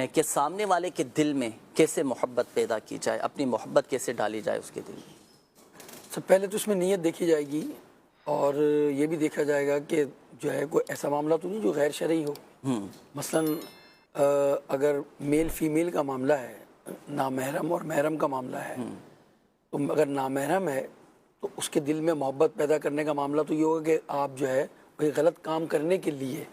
کہ سامنے والے کے دل میں کیسے محبت پیدا کی جائے، اپنی محبت کیسے ڈالی جائے اس کے دل میں؟ سب پہلے تو اس میں نیت دیکھی جائے گی، اور یہ بھی دیکھا جائے گا کہ جو ہے کوئی ایسا معاملہ تو نہیں جو غیر شرعی ہو۔ مثلاً اگر میل فیمیل کا معاملہ ہے، نامحرم اور محرم کا معاملہ ہے، تو اگر نامحرم ہے تو اس کے دل میں محبت پیدا کرنے کا معاملہ تو یہ ہوگا کہ آپ جو ہے کوئی غلط کام کرنے کے لیے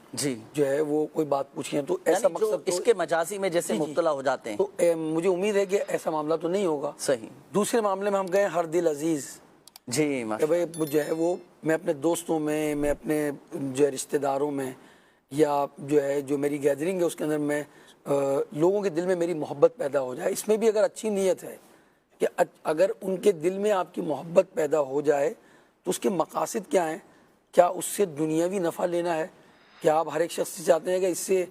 جو ہے وہ کوئی بات پوچھیں، تو ایسا مقصد تو اس کے مجازی میں جیسے مبتلا ہو جاتے ہیں، تو مجھے امید ہے کہ ایسا معاملہ تو نہیں ہوگا۔ صحیح۔ دوسرے معاملے میں ہم گئے ہر دل عزیز، جی کہ بھائی جو ہے وہ میں اپنے دوستوں میں اپنے جو ہے رشتہ داروں میں، یا جو ہے جو میری گیدرنگ ہے اس کے اندر میں لوگوں کے دل میں میری محبت پیدا ہو جائے۔ اس میں بھی اگر اچھی نیت ہے کہ اگر ان کے دل میں آپ کی محبت پیدا ہو جائے تو اس کے مقاصد کیا ہیں؟ کیا اس سے دنیاوی نفع لینا ہے؟ کیا آپ ہر ایک شخص سے چاہتے ہیں کہ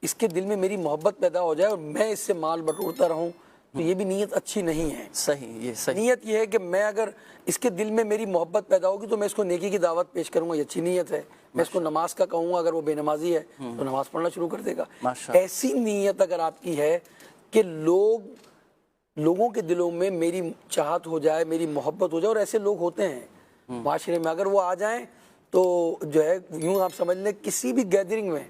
اس کے دل میں میری محبت پیدا ہو جائے اور میں اس سے مال بٹورتا رہوں؟ تو یہ بھی نیت اچھی نہیں ہے۔ صحیح، یہ صحیح۔ نیت یہ ہے کہ میں اگر اس کے دل میں میری محبت پیدا ہوگی تو میں اس کو نیکی کی دعوت پیش کروں گا، یہ اچھی نیت ہے۔ میں اس کو نماز کا کہوں گا، اگر وہ بے نمازی ہے تو نماز پڑھنا شروع کر دے گا۔ ایسی نیت اگر آپ کی ہے کہ لوگوں کے دلوں میں میری چاہت ہو جائے، میری محبت ہو جائے، اور ایسے لوگ ہوتے ہیں معاشرے میں، اگر وہ آ جائیں تو جو ہے یوں آپ سمجھ لیں کسی بھی گیدرنگ میں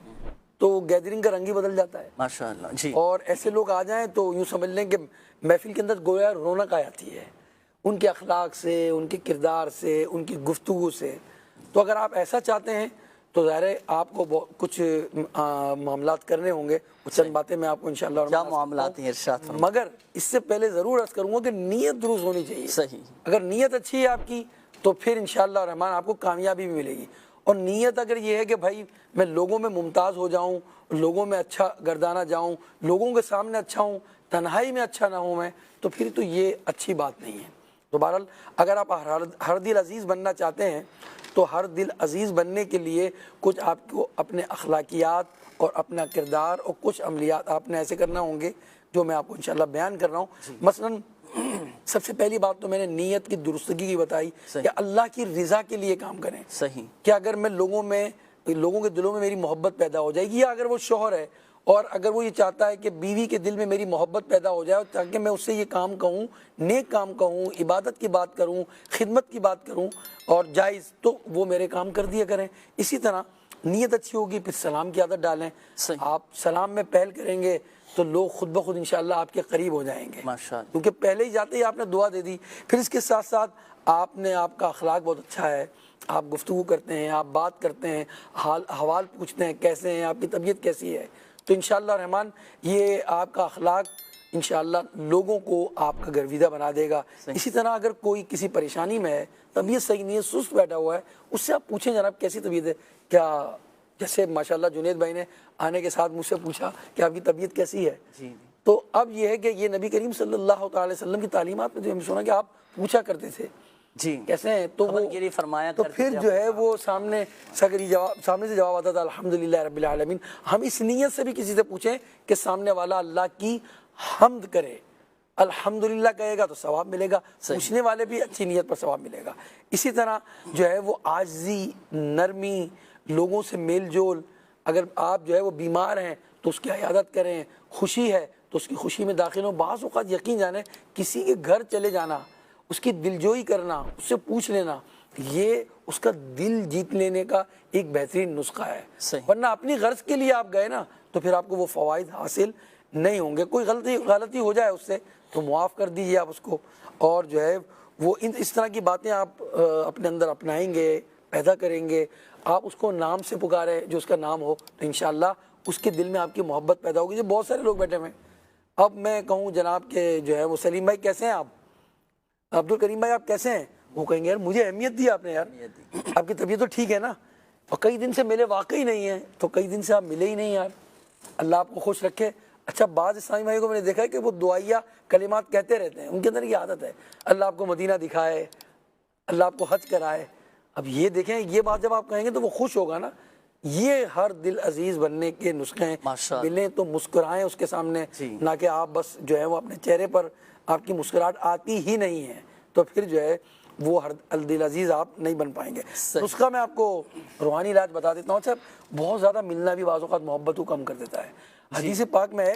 تو گیدرنگ کا رنگ ہی بدل جاتا ہے۔ ماشاءاللہ جی۔ اور ایسے لوگ آ جائیں تو یوں سمجھ لیں کہ محفل کے اندر گویا رونق آ جاتی ہے ان کے اخلاق سے، ان کے کردار سے، ان کی گفتگو سے۔ تو اگر آپ ایسا چاہتے ہیں تو ظاہر ہے آپ کو کچھ معاملات کرنے ہوں گے، چند باتیں میں آپ کو انشاءاللہ کیا معاملات ہیں ارشاد فرمائیں۔ مگر اس سے پہلے ضرور عرض کروں گا کہ نیت درست ہونی چاہیے۔ صحیح۔ اگر نیت اچھی ہے آپ کی تو پھر انشاءاللہ الرحمن آپ کو کامیابی بھی ملے گی۔ اور نیت اگر یہ ہے کہ بھائی میں لوگوں میں ممتاز ہو جاؤں، لوگوں میں اچھا گردانا جاؤں، لوگوں کے سامنے اچھا ہوں، تنہائی میں اچھا نہ ہوں میں، تو پھر تو یہ اچھی بات نہیں ہے۔ تو بہرحال اگر آپ ہر دل عزیز بننا چاہتے ہیں تو ہر دل عزیز بننے کے لیے کچھ آپ کو اپنے اخلاقیات اور اپنا کردار اور کچھ عملیات آپ نے ایسے کرنا ہوں گے جو میں آپ کو انشاءاللہ بیان کر رہا ہوں۔ مثلاً سب سے پہلی بات تو میں نے نیت کی درستگی کی بتائی کہ اللہ کی رضا کے لیے کام کریں۔ صحیح۔ کہ اگر میں لوگوں کے دلوں میں میری محبت پیدا ہو جائے گی، یا اگر وہ شوہر ہے اور اگر وہ یہ چاہتا ہے کہ بیوی کے دل میں میری محبت پیدا ہو جائے تاکہ میں اس سے یہ کام کہوں، نیک کام کہوں، عبادت کی بات کروں، خدمت کی بات کروں اور جائز، تو وہ میرے کام کر دیا کریں۔ اسی طرح نیت اچھی ہوگی، پھر سلام کی عادت ڈالیں۔ آپ سلام میں پہل کریں گے تو لوگ خود بخود انشاءاللہ آپ کے قریب ہو جائیں گے، کیونکہ پہلے ہی جاتے ہی آپ نے دعا دے دی۔ پھر اس کے ساتھ ساتھ آپ کا اخلاق بہت اچھا ہے، آپ گفتگو کرتے ہیں، آپ بات کرتے ہیں، حوال پوچھتے ہیں کیسے ہیں، آپ کی طبیعت کیسی ہے، تو انشاءاللہ الرحمن یہ آپ کا اخلاق انشاءاللہ لوگوں کو آپ کا گرویدہ بنا دے گا۔ اسی طرح اگر کوئی کسی پریشانی میں ہے، طبیعت صحیح نہیں ہے، سست بیٹھا ہوا ہے، اس سے آپ پوچھیں جناب کیسی طبیعت ہے، کیا جیسے ماشاءاللہ جنید بھائی نے آنے کے ساتھ مجھ سے پوچھا کہ آپ کی طبیعت کیسی ہے، تو اب یہ ہے کہ یہ نبی کریم صلی اللہ علیہ وسلم کی تعلیمات میں جو ہم سنا کہ آپ پوچھا کرتے تھے کیسے ہیں، تو وہ فرمایا تو پھر جو ہے وہ سامنے سے جواب آتا تھا الحمدللہ رب العالمین۔ ہم اس نیت سے بھی کسی سے پوچھیں کہ سامنے والا اللہ کی حمد کرے، الحمدللہ کہے گا تو ثواب ملے گا، پوچھنے والے بھی اچھی نیت پر ثواب ملے گا۔ اسی طرح جو ہے وہ عاجزی، نرمی، لوگوں سے میل جول، اگر آپ جو ہے وہ بیمار ہیں تو اس کی عیادت کریں، خوشی ہے تو اس کی خوشی میں داخل ہوں۔ بعض اوقات یقین جانیں کسی کے گھر چلے جانا، اس کی دلجوئی کرنا، اس سے پوچھ لینا، یہ اس کا دل جیت لینے کا ایک بہترین نسخہ ہے۔ ورنہ اپنی غرض کے لیے آپ گئے نا تو پھر آپ کو وہ فوائد حاصل نہیں ہوں گے۔ کوئی غلطی ہو جائے اس سے تو معاف کر دیجیے آپ اس کو، اور جو ہے وہ اس طرح کی باتیں آپ اپنے اندر اپنائیں گے، پیدا کریں گے۔ آپ اس کو نام سے پکاریں جو اس کا نام ہو تو انشاءاللہ اس کے دل میں آپ کی محبت پیدا ہوگی۔ بہت سارے لوگ بیٹھے ہوئے ہیں، اب میں کہوں جناب کہ جو ہے وہ سلیم بھائی کیسے ہیں آپ، عبد الکریم بھائی آپ کیسے ہیں، وہ کہیں گے یار مجھے اہمیت دی آپ نے، یار آپ کی طبیعت تو ٹھیک ہے نا، اور کئی دن سے ملے واقعی نہیں ہیں، تو کئی دن سے آپ ملے ہی نہیں یار، اللہ آپ کو خوش رکھے۔ اچھا بعض اسلامی بھائی کو میں نے دیکھا ہے کہ وہ دعائیہ کلمات کہتے رہتے ہیں، ان کے اندر یہ عادت ہے اللہ آپ کو مدینہ دکھائے، اللہ آپ کو حج کرائے۔ اب یہ دیکھیں یہ بات جب آپ کہیں گے تو وہ خوش ہوگا نا۔ یہ ہر دل عزیز بننے کے نسخے ہیں، ملیں تو مسکرائیں اس کے سامنے، نہ کہ آپ بس جو ہے وہ اپنے چہرے پر آپ کی مسکراہٹ آتی ہی نہیں ہے تو پھر جو ہے وہ ہر دل عزیز آپ نہیں بن پائیں گے۔ نسخہ میں آپ کو روحانی علاج بتا دیتا ہوں۔ اچھا بہت زیادہ ملنا بھی بعض اوقات محبت کو کم کر دیتا ہے۔ حدیث پاک میں ہے